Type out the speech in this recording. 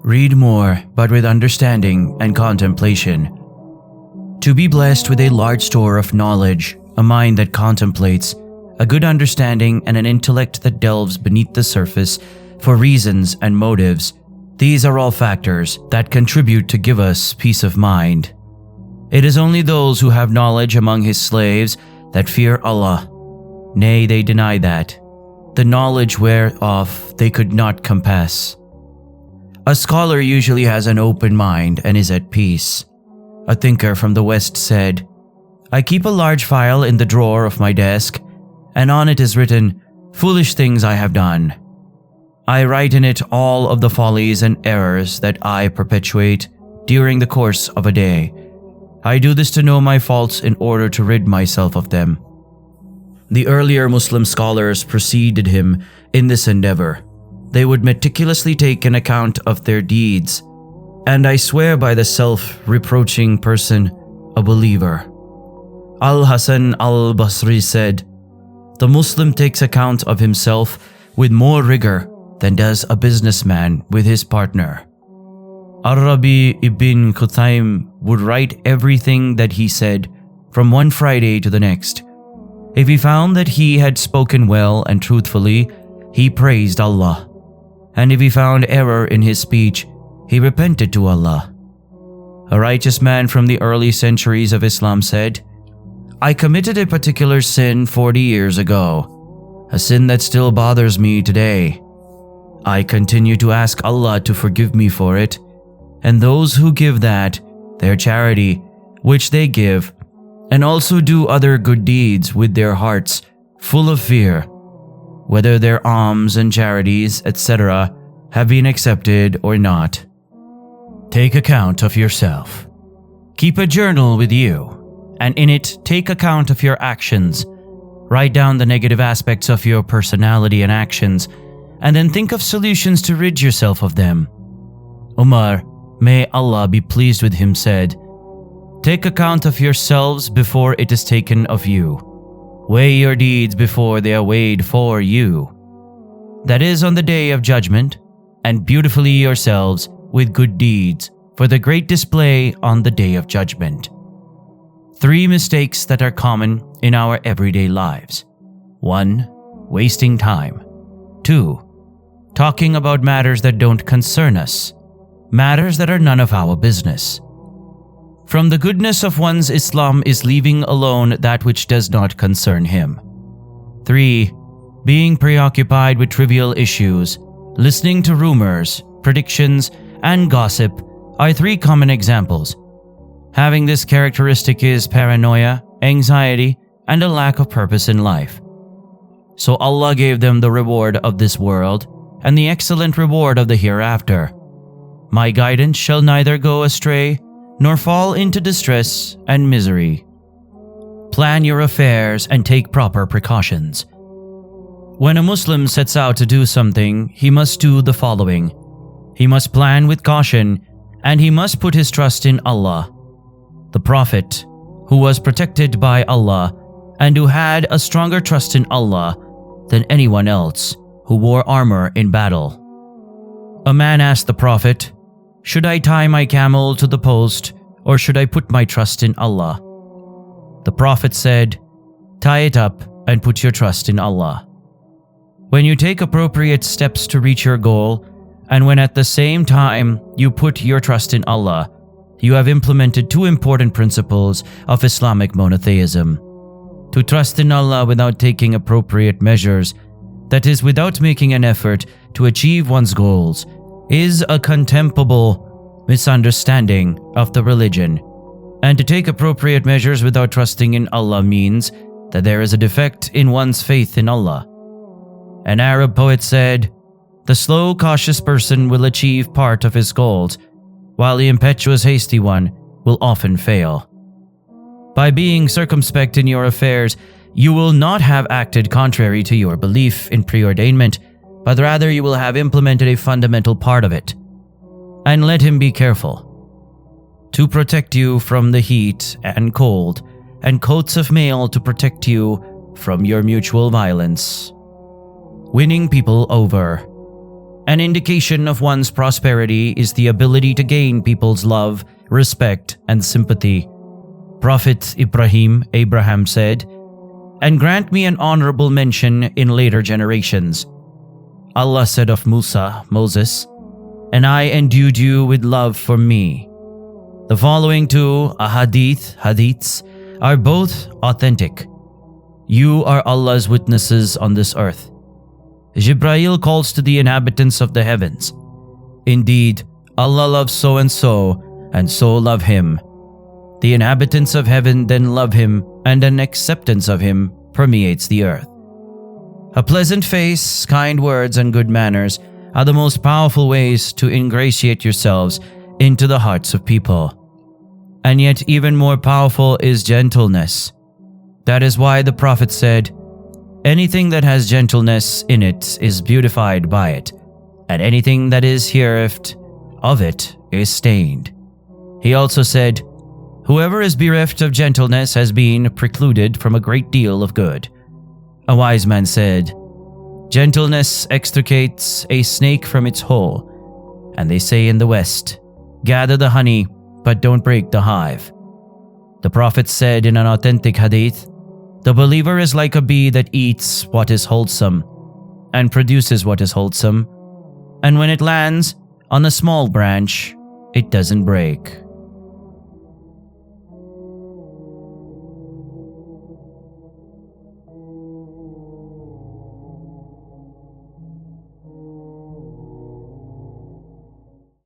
Read more, but with understanding and contemplation. To be blessed with a large store of knowledge, a mind that contemplates, a good understanding, and an intellect that delves beneath the surface for reasons and motives, these are all factors that contribute to give us peace of mind. It is only those who have knowledge among his slaves that fear Allah. Nay, they deny that, the knowledge whereof they could not compass. A scholar usually has an open mind and is at peace. A thinker from the West said, "I keep a large file in the drawer of my desk, and on it is written, 'Foolish things I have done.' I write in it all of the follies and errors that I perpetuate during the course of a day. I do this to know my faults in order to rid myself of them." The earlier Muslim scholars preceded him in this endeavor. They would meticulously take an account of their deeds, and I swear by the self-reproaching person, a believer. Al-Hasan al-Basri said, "The Muslim takes account of himself with more rigor than does a businessman with his partner." Arabi ibn Quthaym would write everything that he said from one Friday to the next. If he found that he had spoken well and truthfully, he praised Allah. And if he found error in his speech, he repented to Allah. A righteous man from the early centuries of Islam said, "I committed a particular sin 40 years ago, a sin that still bothers me today. I continue to ask Allah to forgive me for it, and those who give that, their charity, which they give, and also do other good deeds with their hearts full of fear, whether their alms and charities, etc., have been accepted or not. Take account of yourself. Keep a journal with you, and in it take account of your actions. Write down the negative aspects of your personality and actions, and then think of solutions to rid yourself of them." Umar, may Allah be pleased with him, said, "Take account of yourselves before it is taken of you. Weigh your deeds before they are weighed for you. That is on the day of judgment, and beautifully yourselves with good deeds for the great display on the day of judgment." 3 mistakes that are common in our everyday lives. 1. Wasting time. 2. Talking about matters that don't concern us, matters that are none of our business. From the goodness of one's Islam is leaving alone that which does not concern him. 3. Being preoccupied with trivial issues, listening to rumors, predictions, and gossip are 3 common examples. Having this characteristic is paranoia, anxiety, and a lack of purpose in life. So Allah gave them the reward of this world and the excellent reward of the hereafter. My guidance shall neither go astray nor fall into distress and misery. Plan your affairs and take proper precautions. When a Muslim sets out to do something, he must do the following. He must plan with caution, and he must put his trust in Allah. The Prophet, who was protected by Allah and who had a stronger trust in Allah than anyone else who wore armor in battle. A man asked the Prophet, "Should I tie my camel to the post, or should I put my trust in Allah?" The Prophet said, "Tie it up and put your trust in Allah." When you take appropriate steps to reach your goal, and when at the same time you put your trust in Allah, you have implemented 2 important principles of Islamic monotheism. To trust in Allah without taking appropriate measures, that is, without making an effort to achieve one's goals, is a contemptible misunderstanding of the religion. And to take appropriate measures without trusting in Allah means that there is a defect in one's faith in Allah. An Arab poet said, "The slow, cautious person will achieve part of his goals, while the impetuous, hasty one will often fail." By being circumspect in your affairs, you will not have acted contrary to your belief in preordainment, but rather you will have implemented a fundamental part of it. And let him be careful to protect you from the heat and cold, and coats of mail to protect you from your mutual violence. Winning people over. An indication of one's prosperity is the ability to gain people's love, respect, and sympathy. Prophet Abraham said, "And grant me an honorable mention in later generations." Allah said of Moses, "And I endued you with love for me." The following two hadiths are both authentic. You are Allah's witnesses on this earth. Jibreel calls to the inhabitants of the heavens. Indeed, Allah loves so and so love him. The inhabitants of heaven then love him, and an acceptance of him permeates the earth. A pleasant face, kind words, and good manners are the most powerful ways to ingratiate yourselves into the hearts of people. And yet even more powerful is gentleness. That is why the Prophet said, "Anything that has gentleness in it is beautified by it, and anything that is bereft of it is stained." He also said, "Whoever is bereft of gentleness has been precluded from a great deal of good." A wise man said, "Gentleness extricates a snake from its hole." And they say in the West, "Gather the honey, but don't break the hive." The Prophet said in an authentic hadith, "The believer is like a bee that eats what is wholesome and produces what is wholesome, and when it lands on a small branch, it doesn't break."